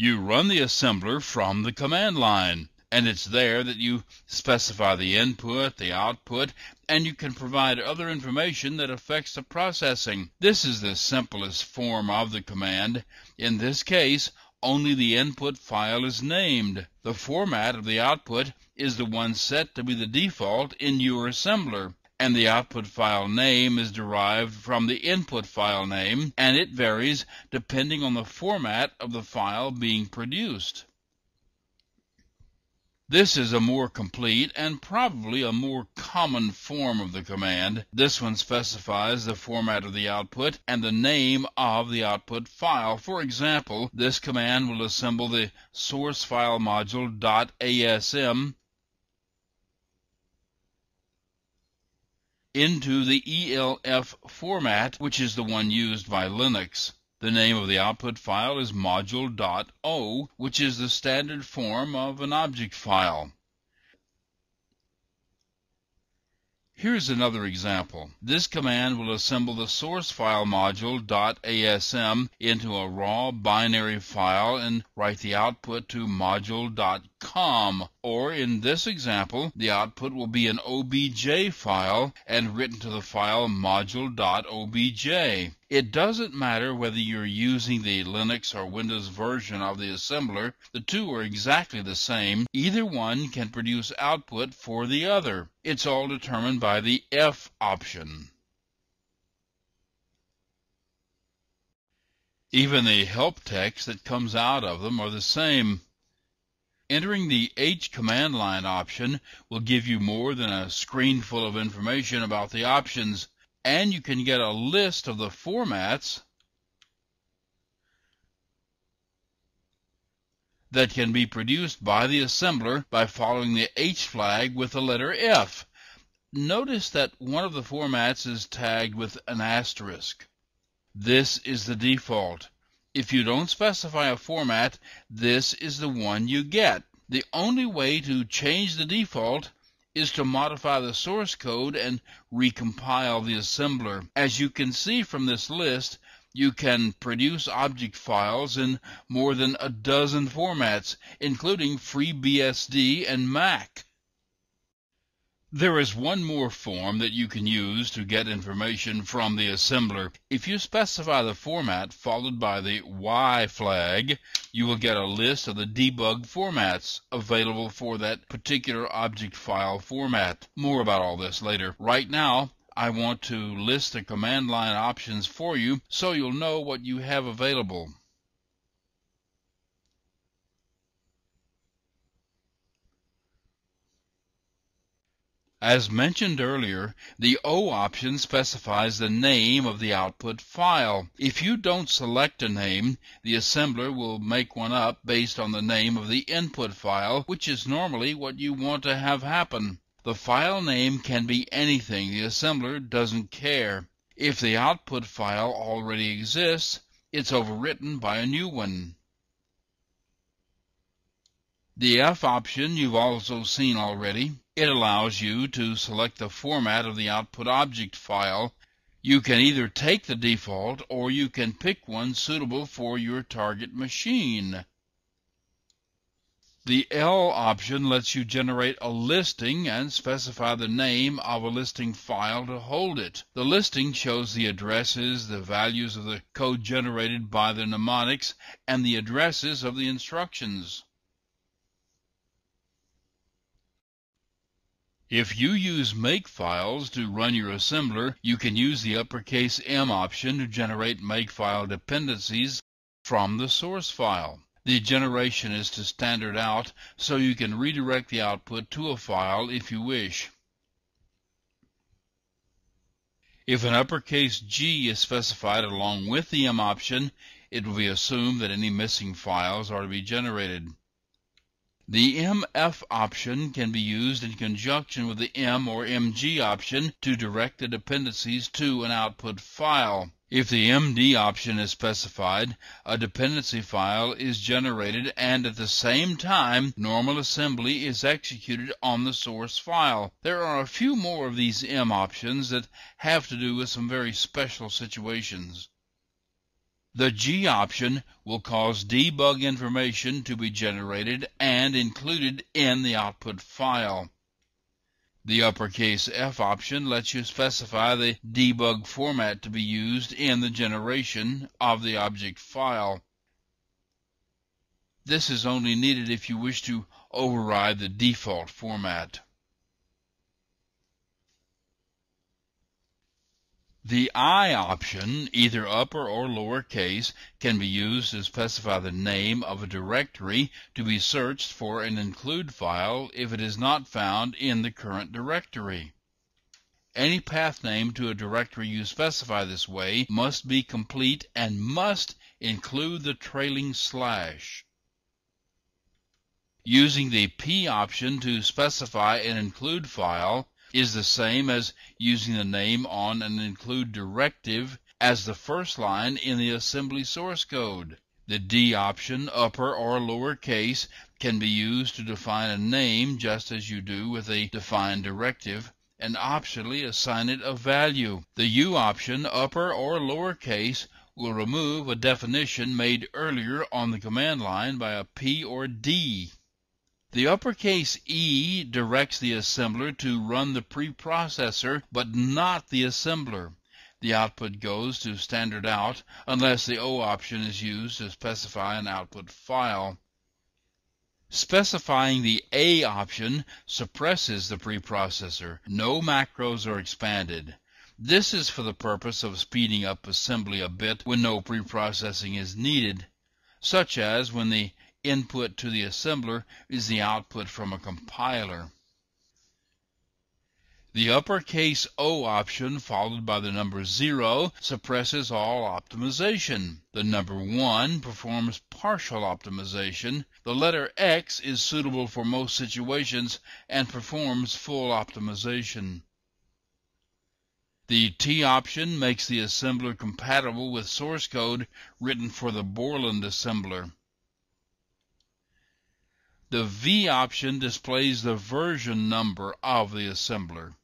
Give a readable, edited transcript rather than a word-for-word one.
You run the assembler from the command line, and it's there that you specify the input, the output, and you can provide other information that affects the processing. This is the simplest form of the command. In this case, only the input file is named. The format of the output is the one set to be the default in your assembler, and the output file name is derived from the input file name, and it varies depending on the format of the file being produced. This is a more complete and probably a more common form of the command. This one specifies the format of the output and the name of the output file. For example, this command will assemble the source file module .asm into the ELF format, which is the one used by Linux. The name of the output file is module.o, which is the standard form of an object file. Here's another example. This command will assemble the source file module .asm into a raw binary file and write the output to module.com. Or in this example, the output will be an OBJ file and written to the file module.obj. It doesn't matter whether you're using the Linux or Windows version of the assembler. The two are exactly the same. Either one can produce output for the other. It's all determined by the F option. Even the help text that comes out of them are the same. Entering the H command line option will give you more than a screen full of information about the options, and you can get a list of the formats that can be produced by the assembler by following the H flag with the letter F. Notice that one of the formats is tagged with an asterisk. This is the default. If you don't specify a format, this is the one you get. The only way to change the default is to modify the source code and recompile the assembler. As you can see from this list, you can produce object files in more than a dozen formats, including FreeBSD and Mac. There is one more form that you can use to get information from the assembler. If you specify the format followed by the Y flag, you will get a list of the debug formats available for that particular object file format. More about all this later. Right now, I want to list the command line options for you so you'll know what you have available. As mentioned earlier, the O option specifies the name of the output file. If you don't select a name, the assembler will make one up based on the name of the input file, which is normally what you want to have happen. The file name can be anything. The assembler doesn't care. If the output file already exists, it's overwritten by a new one. The F option you've also seen already. It allows you to select the format of the output object file. You can either take the default or you can pick one suitable for your target machine. The L option lets you generate a listing and specify the name of a listing file to hold it. The listing shows the addresses, the values of the code generated by the mnemonics, and the addresses of the instructions. If you use makefiles to run your assembler, you can use the uppercase M option to generate makefile dependencies from the source file. The generation is to standard out, so you can redirect the output to a file if you wish. If an uppercase G is specified along with the M option, it will be assumed that any missing files are to be generated. The MF option can be used in conjunction with the M or MG option to direct the dependencies to an output file. If the MD option is specified, a dependency file is generated and at the same time normal assembly is executed on the source file. There are a few more of these M options that have to do with some very special situations. The G option will cause debug information to be generated and included in the output file. The uppercase F option lets you specify the debug format to be used in the generation of the object file. This is only needed if you wish to override the default format. The I option, either upper or lowercase, can be used to specify the name of a directory to be searched for an include file if it is not found in the current directory. Any path name to a directory you specify this way must be complete and must include the trailing slash. Using the P option to specify an include file is the same as using the name on an include directive as the first line in the assembly source code. The D option, upper or lowercase, can be used to define a name just as you do with a define directive, and optionally assign it a value. The U option, upper or lowercase, will remove a definition made earlier on the command line by a P or D. The uppercase E directs the assembler to run the preprocessor, but not the assembler. The output goes to standard out unless the O option is used to specify an output file. Specifying the A option suppresses the preprocessor. No macros are expanded. This is for the purpose of speeding up assembly a bit when no preprocessing is needed, such as when the input to the assembler is the output from a compiler. The uppercase O option followed by the number 0 suppresses all optimization. The number 1 performs partial optimization. The letter X is suitable for most situations and performs full optimization. The T option makes the assembler compatible with source code written for the Borland assembler. The V option displays the version number of the assembler.